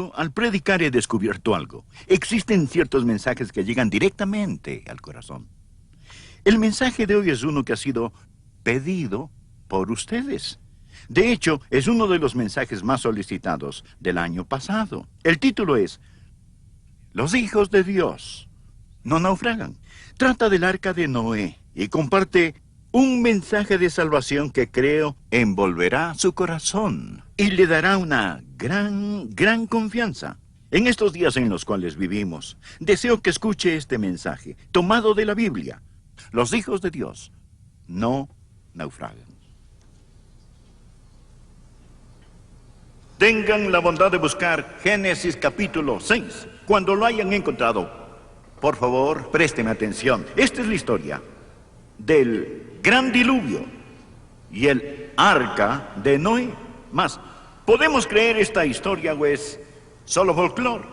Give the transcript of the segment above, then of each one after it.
Amigo, al predicar he descubierto algo. Existen ciertos mensajes que llegan directamente al corazón. El mensaje de hoy es uno que ha sido pedido por ustedes. De hecho, es uno de los mensajes más solicitados del año pasado. El título es Los hijos de Dios no naufragan. Trata del arca de Noé y comparte un mensaje de salvación que creo envolverá su corazón y le dará una gran confianza. En estos días en los cuales vivimos, deseo que escuche este mensaje, tomado de la Biblia. Los hijos de Dios no naufragan. Tengan la bondad de buscar Génesis capítulo 6. Cuando lo hayan encontrado, por favor, présteme atención. Esta es la historia del gran diluvio y el arca de Noé. Más, ¿podemos creer esta historia o es solo folclore?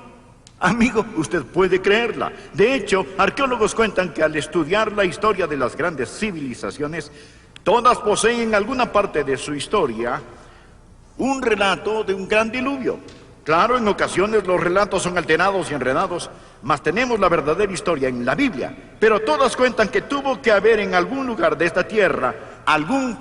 Amigo, usted puede creerla. De hecho, arqueólogos cuentan que al estudiar la historia de las grandes civilizaciones, todas poseen en alguna parte de su historia un relato de un gran diluvio. Claro, en ocasiones los relatos son alterados y enredados, mas tenemos la verdadera historia en la Biblia. Pero todas cuentan que tuvo que haber en algún lugar de esta tierra algún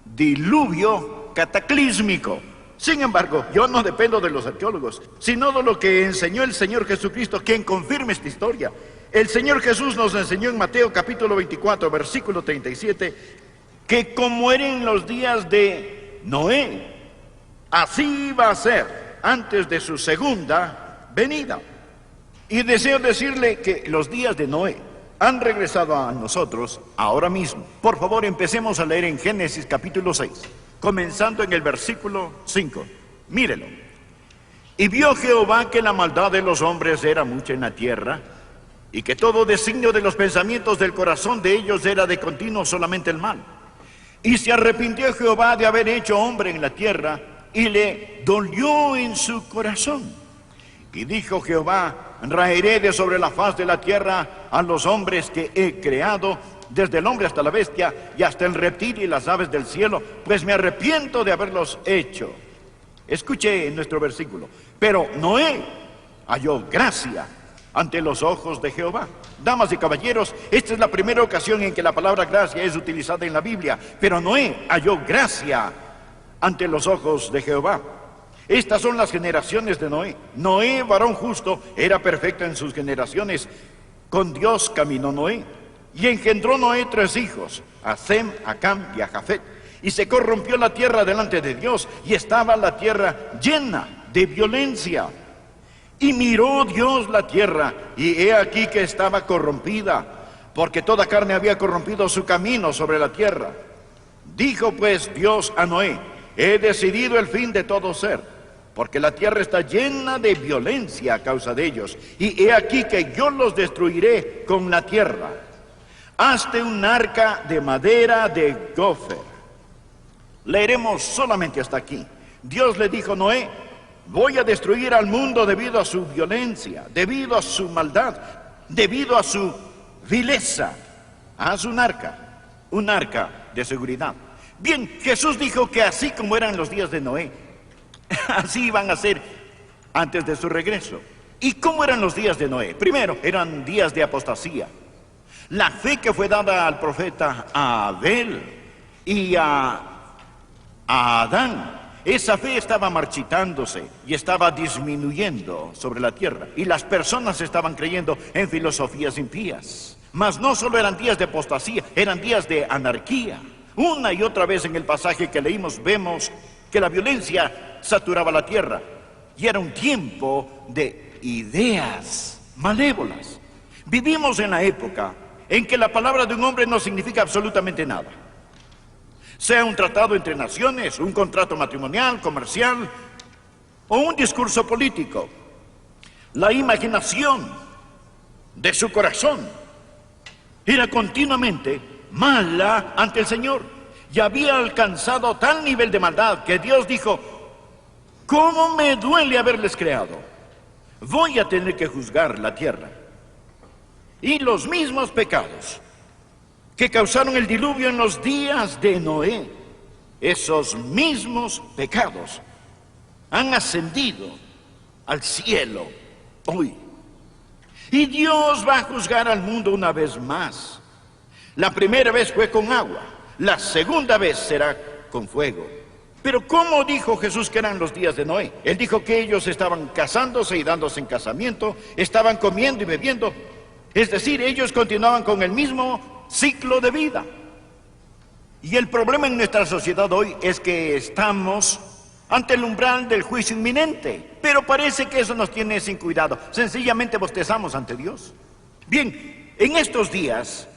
diluvio cataclísmico. Sin embargo, yo no dependo de los arqueólogos, sino de lo que enseñó el Señor Jesucristo, quien confirma esta historia. El Señor Jesús nos enseñó en Mateo capítulo 24, versículo 37, que como era en los días de Noé, así iba a ser antes de su segunda venida. Y deseo decirle que los días de Noé han regresado a nosotros ahora mismo. Por favor, empecemos a leer en Génesis capítulo 6, comenzando en el versículo 5. Mírelo. Y vio Jehová que la maldad de los hombres era mucha en la tierra, y que todo designio de los pensamientos del corazón de ellos era de continuo solamente el mal. Y se arrepintió Jehová de haber hecho hombre en la tierra, y le dolió en su corazón. Y dijo Jehová: raeré de sobre la faz de la tierra a los hombres que he creado, desde el hombre hasta la bestia, y hasta el reptil y las aves del cielo, pues me arrepiento de haberlos hecho. Escuche nuestro versículo. Pero Noé halló gracia ante los ojos de Jehová. Damas y caballeros, esta es la primera ocasión en que la palabra gracia es utilizada en la Biblia. Pero Noé halló gracia ante los ojos de Jehová. Estas son las generaciones de Noé. Noé, varón justo, era perfecto en sus generaciones. Con Dios caminó Noé. Y engendró Noé 3 hijos, a Sem, a Cam y a Jafet. Y se corrompió la tierra delante de Dios, y estaba la tierra llena de violencia. Y miró Dios la tierra, y he aquí que estaba corrompida, porque toda carne había corrompido su camino sobre la tierra. Dijo pues Dios a Noé: he decidido el fin de todo ser, porque la tierra está llena de violencia a causa de ellos, y he aquí que yo los destruiré con la tierra. Hazte un arca de madera de gofer. Leeremos solamente hasta aquí. Dios le dijo a Noé: voy a destruir al mundo debido a su violencia, debido a su maldad, debido a su vileza. Haz un arca de seguridad. Bien, Jesús dijo que así como eran los días de Noé, así iban a ser antes de su regreso. ¿Y cómo eran los días de Noé? Primero, eran días de apostasía. La fe que fue dada al profeta Abel y a Adán, esa fe estaba marchitándose y estaba disminuyendo sobre la tierra. Y las personas estaban creyendo en filosofías impías. Mas no solo eran días de apostasía, eran días de anarquía. Una y otra vez en el pasaje que leímos vemos que la violencia saturaba la tierra y era un tiempo de ideas malévolas. Vivimos en la época en que la palabra de un hombre no significa absolutamente nada. Sea un tratado entre naciones, un contrato matrimonial, comercial o un discurso político. La imaginación de su corazón era continuamente mala ante el Señor, y había alcanzado tal nivel de maldad que Dios dijo: ¿cómo me duele haberles creado? Voy a tener que juzgar la tierra. Y los mismos pecados que causaron el diluvio en los días de Noé, esos mismos pecados han ascendido al cielo hoy. Y Dios va a juzgar al mundo una vez más. La primera vez fue con agua, la segunda vez será con fuego. Pero ¿cómo dijo Jesús que eran los días de Noé? Él dijo que ellos estaban casándose y dándose en casamiento, estaban comiendo y bebiendo. Es decir, ellos continuaban con el mismo ciclo de vida. Y el problema en nuestra sociedad hoy es que estamos ante el umbral del juicio inminente. Pero parece que eso nos tiene sin cuidado. Sencillamente bostezamos ante Dios. Bien, en estos días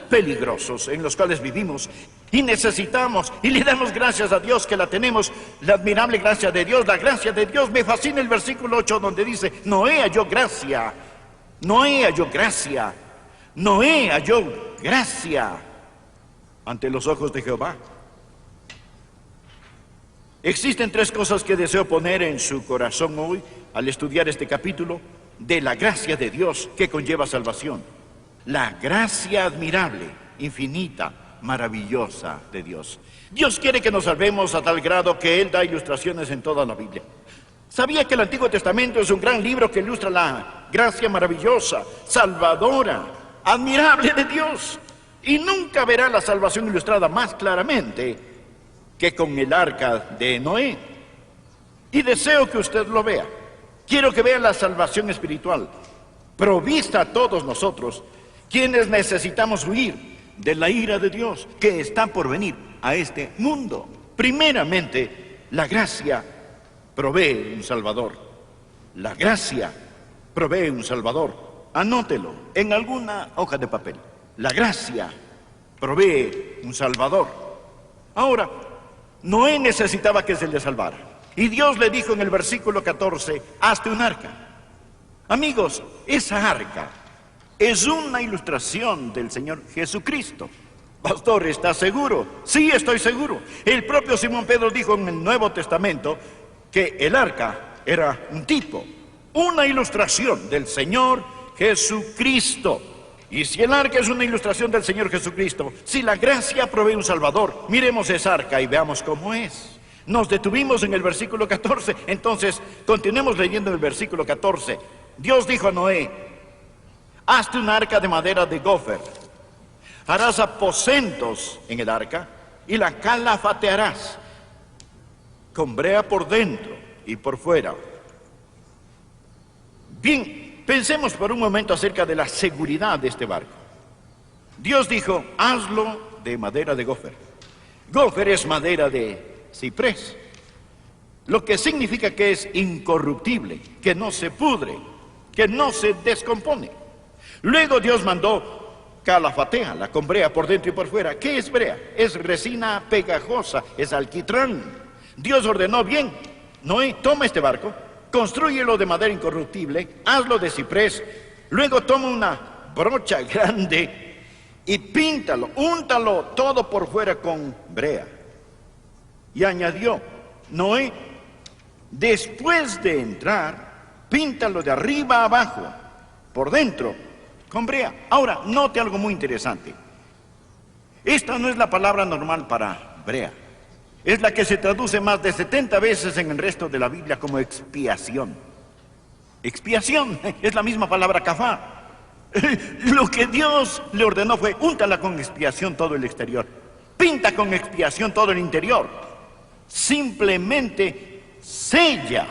peligrosos en los cuales vivimos, y necesitamos, y le damos gracias a Dios que la tenemos, la admirable gracia de Dios, la gracia de Dios. Me fascina el versículo 8 donde dice, Noé halló gracia, Noé halló gracia, Noé halló gracia ante los ojos de Jehová. Existen tres cosas que deseo poner en su corazón hoy al estudiar este capítulo de la gracia de Dios que conlleva salvación. La gracia admirable, infinita, maravillosa de Dios. Dios quiere que nos salvemos a tal grado que Él da ilustraciones en toda la Biblia. ¿Sabía que el Antiguo Testamento es un gran libro que ilustra la gracia maravillosa, salvadora, admirable de Dios? Y nunca verá la salvación ilustrada más claramente que con el arca de Noé. Y deseo que usted lo vea. Quiero que vea la salvación espiritual, provista a todos nosotros, quienes necesitamos huir de la ira de Dios que está por venir a este mundo. Primeramente, la gracia provee un Salvador. La gracia provee un Salvador. Anótelo en alguna hoja de papel. La gracia provee un Salvador. Ahora, Noé necesitaba que se le salvara. Y Dios le dijo en el versículo 14, hazte un arca. Amigos, esa arca es una ilustración del Señor Jesucristo. Pastor, ¿está seguro? Sí, estoy seguro. El propio Simón Pedro dijo en el Nuevo Testamento que el arca era un tipo, una ilustración del Señor Jesucristo. Y si el arca es una ilustración del Señor Jesucristo, si la gracia provee un Salvador, miremos esa arca y veamos cómo es. Nos detuvimos en el versículo 14, entonces continuemos leyendo el versículo 14. Dios dijo a Noé, hazte un arca de madera de gofer, harás aposentos en el arca y la calafatearás con brea por dentro y por fuera. Bien, pensemos por un momento acerca de la seguridad de este barco. Dios dijo, hazlo de madera de gofer. Gofer es madera de ciprés, lo que significa que es incorruptible, que no se pudre, que no se descompone. Luego Dios mandó calafateala con brea por dentro y por fuera. ¿Qué es brea? Es resina pegajosa, es alquitrán. Dios ordenó, bien, Noé, toma este barco, constrúyelo de madera incorruptible, hazlo de ciprés, luego toma una brocha grande y píntalo, úntalo todo por fuera con brea. Y añadió, Noé, después de entrar, píntalo de arriba a abajo, por dentro, con brea. Ahora, note algo muy interesante. Esta no es la palabra normal para brea. Es la que se traduce más de 70 veces en el resto de la Biblia como expiación. Expiación es la misma palabra kafar. Lo que Dios le ordenó fue, úntala con expiación todo el exterior, pinta con expiación todo el interior. Simplemente sella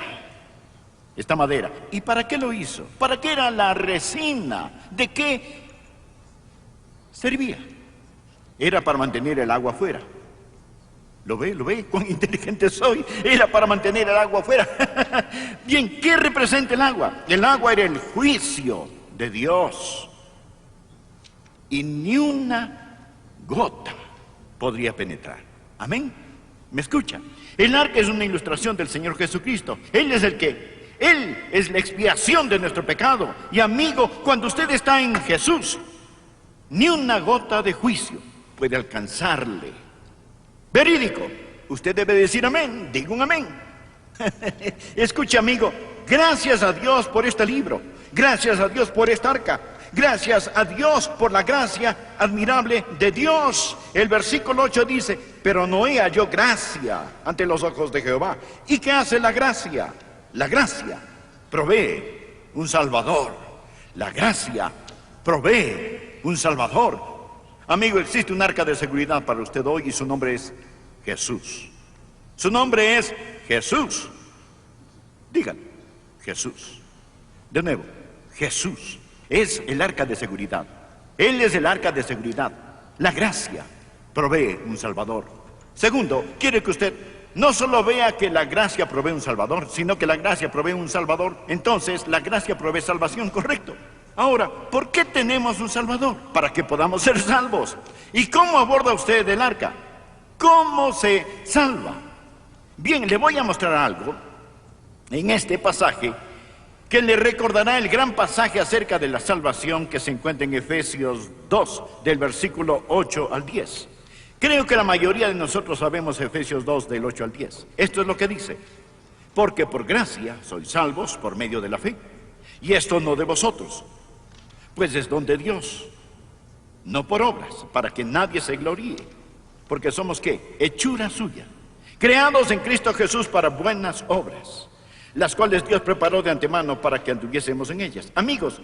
esta madera. ¿Y para qué lo hizo? ¿Para qué era la resina? ¿De qué servía? Era para mantener el agua afuera. ¿Lo ve? ¿Lo ve? ¿Cuán inteligente soy? Era para mantener el agua afuera. Bien, ¿qué representa el agua? El agua era el juicio de Dios. Y ni una gota podría penetrar. Amén. ¿Me escucha? El arca es una ilustración del Señor Jesucristo. Él es la expiación de nuestro pecado. Y amigo, cuando usted está en Jesús, ni una gota de juicio puede alcanzarle. Verídico. Usted debe decir amén. Diga un amén. Escuche, amigo, gracias a Dios por este libro. Gracias a Dios por esta arca. Gracias a Dios por la gracia admirable de Dios. El versículo 8 dice, pero Noé halló gracia ante los ojos de Jehová. ¿Y qué hace la gracia? La gracia provee un Salvador. La gracia provee un Salvador. Amigo, existe un arca de seguridad para usted hoy y su nombre es Jesús. Su nombre es Jesús. Díganlo, Jesús. De nuevo, Jesús es el arca de seguridad. Él es el arca de seguridad. La gracia provee un Salvador. Segundo, quiere que usted no solo vea que la gracia provee un Salvador, sino que la gracia provee un Salvador. Entonces, la gracia provee salvación, correcto. Ahora, ¿por qué tenemos un Salvador? Para que podamos ser salvos. ¿Y cómo aborda usted el arca? ¿Cómo se salva? Bien, le voy a mostrar algo en este pasaje que le recordará el gran pasaje acerca de la salvación que se encuentra en Efesios 2, del versículo 8 al 10. Creo que la mayoría de nosotros sabemos Efesios 2, del 8 al 10. Esto es lo que dice: porque por gracia sois salvos por medio de la fe, y esto no de vosotros, pues es don de Dios, no por obras, para que nadie se gloríe, porque somos ¿qué? Hechura suya, creados en Cristo Jesús para buenas obras, las cuales Dios preparó de antemano para que anduviésemos en ellas. Amigos,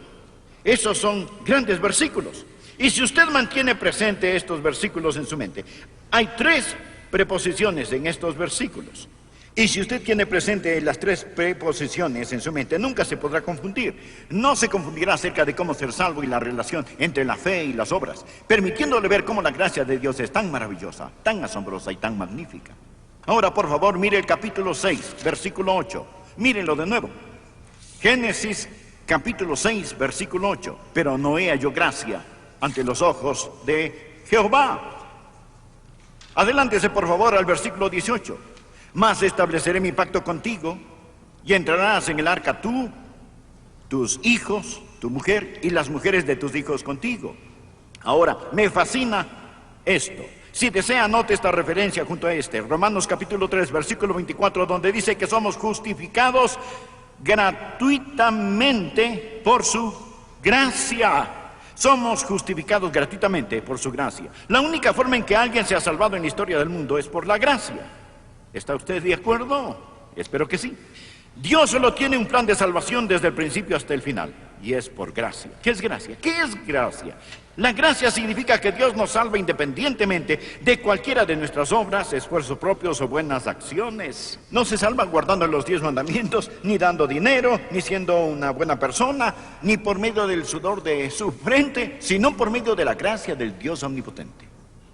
esos son grandes versículos. Y si usted mantiene presente estos versículos en su mente, hay 3 preposiciones en estos versículos. Y si usted tiene presente las 3 preposiciones en su mente, nunca se podrá confundir. No se confundirá acerca de cómo ser salvo y la relación entre la fe y las obras, permitiéndole ver cómo la gracia de Dios es tan maravillosa, tan asombrosa y tan magnífica. Ahora, por favor, mire el capítulo 6, versículo 8. Mírenlo de nuevo. Génesis capítulo 6, versículo 8. Pero Noé halló gracia ante los ojos de Jehová. Adelántese por favor al versículo 18. Mas estableceré mi pacto contigo, y entrarás en el arca tú, tus hijos, tu mujer, y las mujeres de tus hijos contigo. Ahora, me fascina esto. Si desea, anote esta referencia junto a Romanos capítulo 3, versículo 24, donde dice que somos justificados gratuitamente por su gracia. Somos justificados gratuitamente por su gracia. La única forma en que alguien se ha salvado en la historia del mundo es por la gracia. ¿Está usted de acuerdo? Espero que sí. Dios solo tiene un plan de salvación desde el principio hasta el final, y es por gracia. ¿Qué es gracia? ¿Qué es gracia? La gracia significa que Dios nos salva independientemente de cualquiera de nuestras obras, esfuerzos propios o buenas acciones. No se salva guardando los 10 mandamientos, ni dando dinero, ni siendo una buena persona, ni por medio del sudor de su frente, sino por medio de la gracia del Dios omnipotente.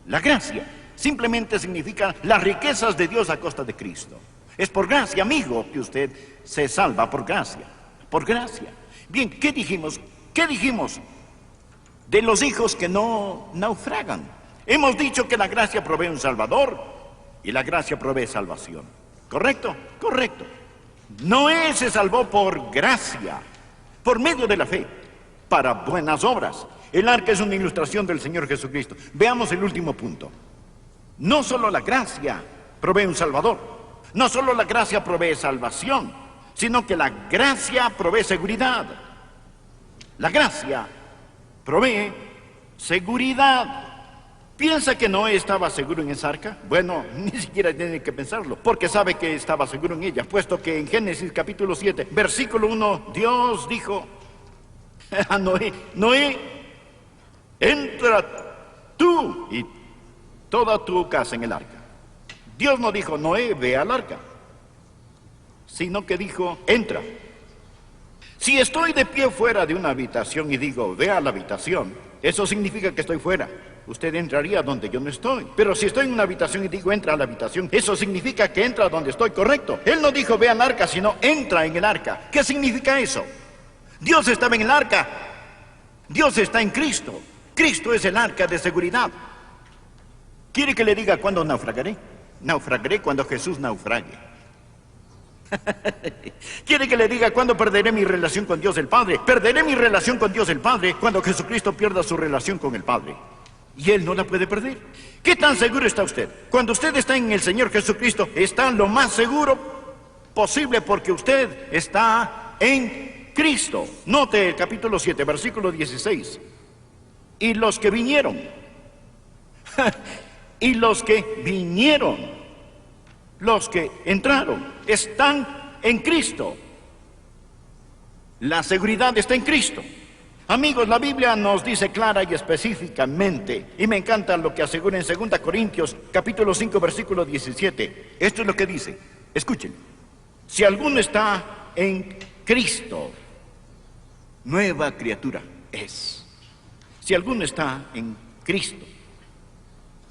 La gracia simplemente significa las riquezas de Dios a costa de Cristo. Es por gracia, amigo, que usted se salva por gracia. Por gracia. Bien, ¿qué dijimos? ¿Qué dijimos de los hijos que no naufragan? Hemos dicho que la gracia provee un Salvador y la gracia provee salvación. ¿Correcto? Correcto. Noé se salvó por gracia, por medio de la fe, para buenas obras. El arca es una ilustración del Señor Jesucristo. Veamos el último punto. No solo la gracia provee un Salvador, no solo la gracia provee salvación, sino que la gracia provee seguridad. La gracia provee seguridad. ¿Piensa que Noé estaba seguro en esa arca? Bueno, ni siquiera tiene que pensarlo, porque sabe que estaba seguro en ella, puesto que en Génesis capítulo 7, versículo 1, Dios dijo a Noé: Noé, entra tú y toda tu casa en el arca. Dios no dijo: Noé, ve al arca, sino que dijo: entra. Si estoy de pie fuera de una habitación y digo: ve a la habitación, eso significa que estoy fuera. Usted entraría donde yo no estoy. Pero si estoy en una habitación y digo: entra a la habitación, eso significa que entra donde estoy, correcto. Él no dijo: ve al arca, sino entra en el arca. ¿Qué significa eso? Dios estaba en el arca. Dios está en Cristo. Cristo es el arca de seguridad. ¿Quiere que le diga cuándo naufragaré? Naufragaré cuando Jesús naufrague. ¿Quiere que le diga cuándo perderé mi relación con Dios el Padre? Perderé mi relación con Dios el Padre cuando Jesucristo pierda su relación con el Padre. Y Él no la puede perder. ¿Qué tan seguro está usted? Cuando usted está en el Señor Jesucristo, está lo más seguro posible, porque usted está en Cristo. Note el capítulo 7, versículo 16. Y los que vinieron y los que vinieron, los que entraron, están en Cristo. La seguridad está en Cristo. Amigos, la Biblia nos dice clara y específicamente, y me encanta lo que asegura en 2 Corintios, capítulo 5, versículo 17. Esto es lo que dice. Escuchen. Si alguno está en Cristo, nueva criatura es. Si alguno está en Cristo.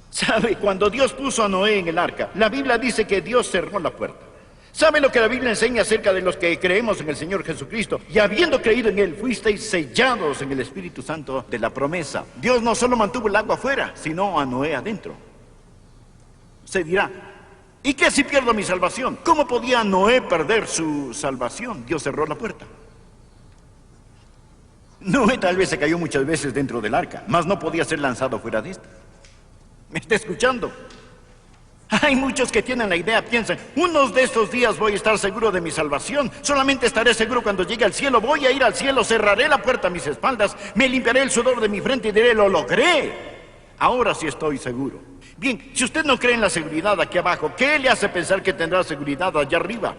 ¿Sabe? Cuando Dios puso a Noé en el arca, la Biblia dice que Dios cerró la puerta. ¿Sabe lo que la Biblia enseña acerca de los que creemos en el Señor Jesucristo? Y habiendo creído en Él, fuisteis sellados en el Espíritu Santo de la promesa. Dios no solo mantuvo el agua afuera, sino a Noé adentro. Se dirá, ¿y qué si pierdo mi salvación? ¿Cómo podía Noé perder su salvación? Dios cerró la puerta. Noé tal vez se cayó muchas veces dentro del arca, mas no podía ser lanzado fuera de esta. ¿Me está escuchando? Hay muchos que tienen la idea, piensan, unos de estos días voy a estar seguro de mi salvación, solamente estaré seguro cuando llegue al cielo, voy a ir al cielo, cerraré la puerta a mis espaldas, me limpiaré el sudor de mi frente y diré, lo logré. Ahora sí estoy seguro. Bien, si usted no cree en la seguridad aquí abajo, ¿qué le hace pensar que tendrá seguridad allá arriba?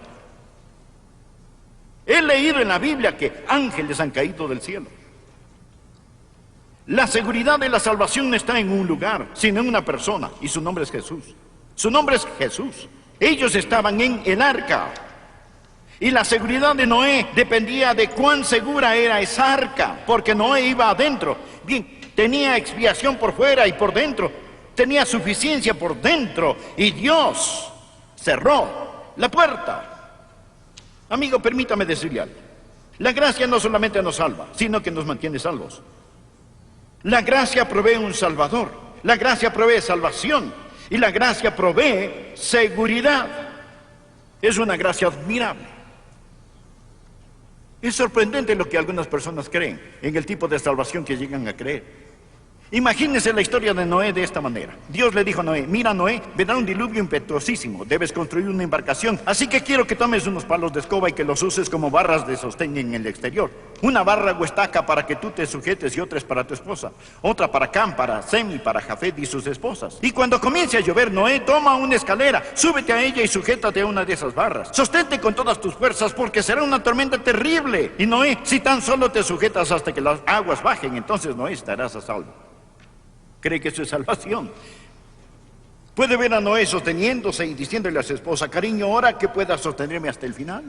He leído en la Biblia que ángeles han caído del cielo. La seguridad de la salvación no está en un lugar, sino en una persona, y su nombre es Jesús. Su nombre es Jesús. Ellos estaban en el arca. Y la seguridad de Noé dependía de cuán segura era esa arca, porque Noé iba adentro. Bien, tenía expiación por fuera y por dentro. Tenía suficiencia por dentro. Y Dios cerró la puerta. Amigo, permítame decirle algo. La gracia no solamente nos salva, sino que nos mantiene salvos. La gracia provee un salvador. La gracia provee salvación. Y la gracia provee seguridad. Es una gracia admirable. Es sorprendente lo que algunas personas creen en el tipo de salvación que llegan a creer. Imagínense la historia de Noé de esta manera. Dios le dijo a Noé, mira Noé, vendrá un diluvio impetuosísimo, debes construir una embarcación, así que quiero que tomes unos palos de escoba y que los uses como barras de sostén en el exterior. Una barra o estaca para que tú te sujetes y otra es para tu esposa. Otra para Cam, para Sem y para Jafet y sus esposas. Y cuando comience a llover, Noé, toma una escalera, súbete a ella y sujétate a una de esas barras. Sostente con todas tus fuerzas porque será una tormenta terrible. Y Noé, si tan solo te sujetas hasta que las aguas bajen, entonces Noé estarás a salvo. ¿Cree que eso es salvación? Puede ver a Noé sosteniéndose y diciéndole a su esposa, cariño, ora que pueda sostenerme hasta el final.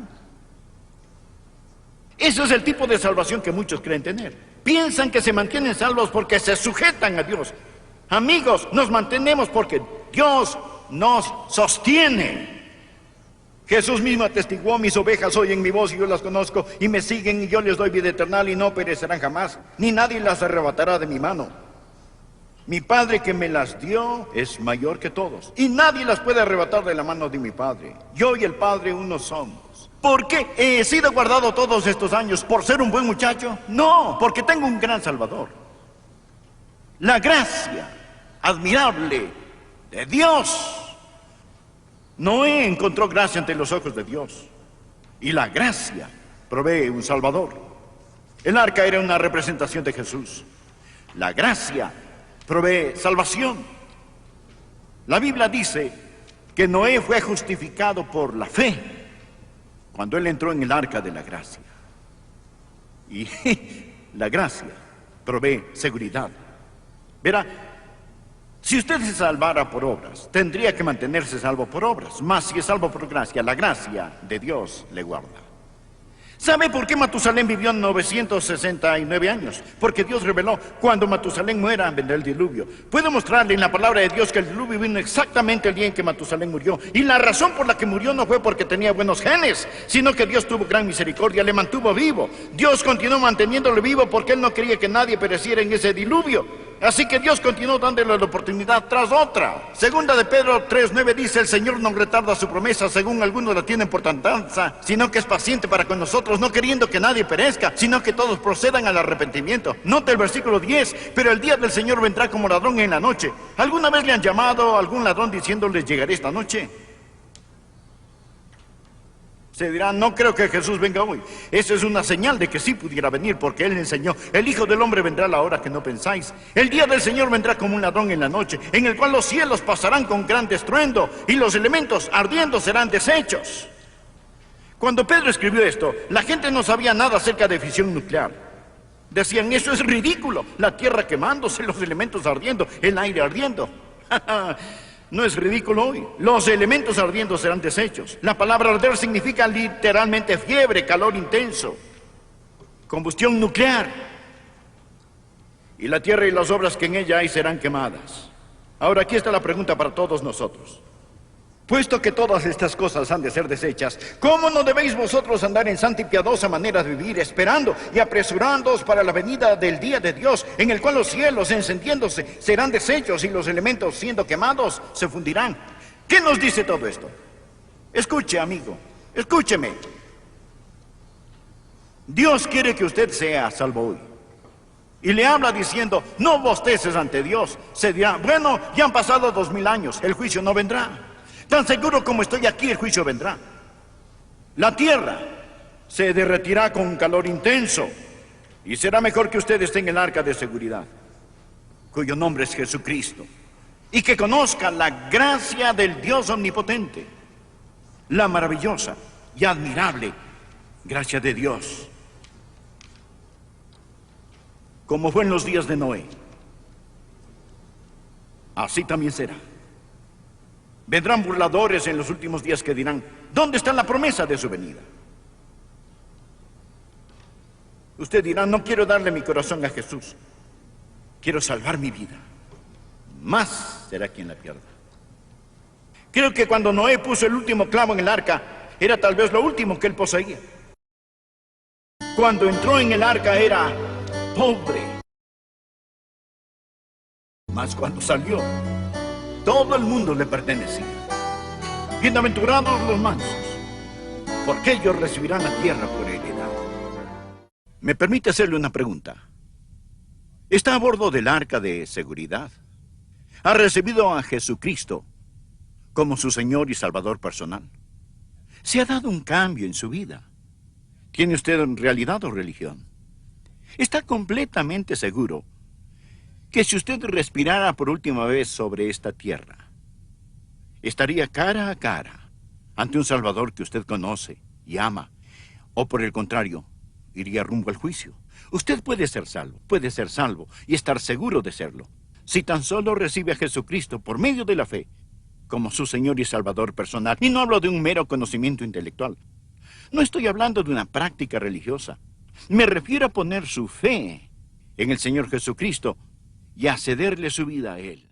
Ese es el tipo de salvación que muchos creen tener. Piensan que se mantienen salvos porque se sujetan a Dios. Amigos, nos mantenemos porque Dios nos sostiene. Jesús mismo atestiguó, mis ovejas oyen mi voz y yo las conozco y me siguen y yo les doy vida eterna y no perecerán jamás, ni nadie las arrebatará de mi mano. Mi Padre que me las dio es mayor que todos, y nadie las puede arrebatar de la mano de mi Padre. Yo y el Padre uno somos. ¿Por qué he sido guardado todos estos años? ¿Por ser un buen muchacho? No, porque tengo un gran Salvador. La gracia admirable de Dios. Noé encontró gracia ante los ojos de Dios, y la gracia provee un Salvador. El arca era una representación de Jesús. La gracia provee salvación. La Biblia dice que Noé fue justificado por la fe cuando él entró en el arca de la gracia. Y la gracia provee seguridad. Verá, si usted se salvara por obras, tendría que mantenerse salvo por obras. Mas si es salvo por gracia, la gracia de Dios le guarda. ¿Sabe por qué Matusalén vivió 969 años? Porque Dios reveló, cuando Matusalén muera, vendrá el diluvio. Puedo mostrarle en la palabra de Dios que el diluvio vino exactamente el día en que Matusalén murió. Y la razón por la que murió no fue porque tenía buenos genes, sino que Dios tuvo gran misericordia, le mantuvo vivo. Dios continuó manteniéndolo vivo porque Él no quería que nadie pereciera en ese diluvio. Así que Dios continuó dándole la oportunidad tras otra. Segunda de Pedro 3:9 dice, el Señor no retarda su promesa, según algunos la tienen por tardanza, sino que es paciente para con nosotros, no queriendo que nadie perezca, sino que todos procedan al arrepentimiento. Nota el versículo 10, pero el día del Señor vendrá como ladrón en la noche. ¿Alguna vez le han llamado a algún ladrón diciéndole, llegaré esta noche? Se dirá, no creo que Jesús venga hoy. Eso es una señal de que sí pudiera venir, porque Él enseñó, el Hijo del Hombre vendrá a la hora que no pensáis. El día del Señor vendrá como un ladrón en la noche, en el cual los cielos pasarán con gran estruendo, y los elementos ardiendo serán deshechos. Cuando Pedro escribió esto, la gente no sabía nada acerca de fisión nuclear. Decían, eso es ridículo, la tierra quemándose, los elementos ardiendo, el aire ardiendo. No es ridículo hoy. Los elementos ardiendo serán deshechos. La palabra arder significa literalmente fiebre, calor intenso, combustión nuclear. Y la tierra y las obras que en ella hay serán quemadas. Ahora aquí está la pregunta para todos nosotros. Puesto que todas estas cosas han de ser deshechas, ¿cómo no debéis vosotros andar en santa y piadosa manera de vivir, esperando y apresurándoos para la venida del día de Dios, en el cual los cielos, encendiéndose, serán deshechos y los elementos, siendo quemados, se fundirán? ¿Qué nos dice todo esto? Escuche, amigo, escúcheme. Dios quiere que usted sea salvo hoy. Y le habla diciendo, no bosteces ante Dios. Se dirá, bueno, ya han pasado 2000 años, el juicio no vendrá. Tan seguro como estoy aquí, el juicio vendrá. La tierra se derretirá con un calor intenso y será mejor que usted esté en el arca de seguridad, cuyo nombre es Jesucristo, y que conozca la gracia del Dios omnipotente, la maravillosa y admirable gracia de Dios. Como fue en los días de Noé, así también será. Vendrán burladores en los últimos días que dirán, ¿dónde está la promesa de su venida? Usted dirá, no quiero darle mi corazón a Jesús, quiero salvar mi vida. Más será quien la pierda. Creo que cuando Noé puso el último clavo en el arca, era tal vez lo último que él poseía. Cuando entró en el arca era pobre. Mas cuando salió, todo el mundo le pertenecía. Bienaventurados los mansos, porque ellos recibirán la tierra por heredad. ¿Me permite hacerle una pregunta? ¿Está a bordo del arca de seguridad? ¿Ha recibido a Jesucristo como su Señor y Salvador personal? ¿Se ha dado un cambio en su vida? ¿Tiene usted realidad o religión? ¿Está completamente seguro que si usted respirara por última vez sobre esta tierra, estaría cara a cara ante un Salvador que usted conoce y ama, o por el contrario, iría rumbo al juicio? Usted puede ser salvo y estar seguro de serlo, si tan solo recibe a Jesucristo por medio de la fe como su Señor y Salvador personal. Y no hablo de un mero conocimiento intelectual. No estoy hablando de una práctica religiosa. Me refiero a poner su fe en el Señor Jesucristo y a cederle su vida a Él.